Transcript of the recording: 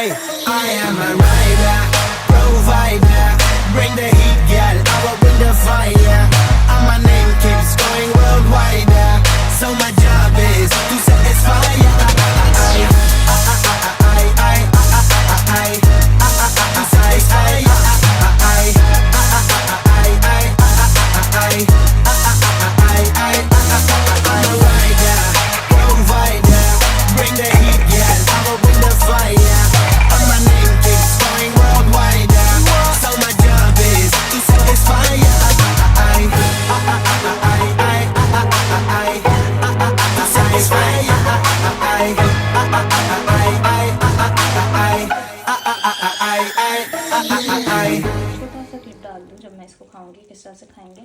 I am a rider, provider. Bring the heat, girl, I will bring the fire. And my name keeps going worldwide. So my job is to satisfy ya. To satisfy ya. I'm a rider, provider. Bring the heat, girl, I will bring the fire. And my name keeps going worldwide. So my job is to satisfy ya. To satisfy ya. छोटा सा clip डाल दूं जब मैं इसको खाऊंगी किस तरह से खाएंगे।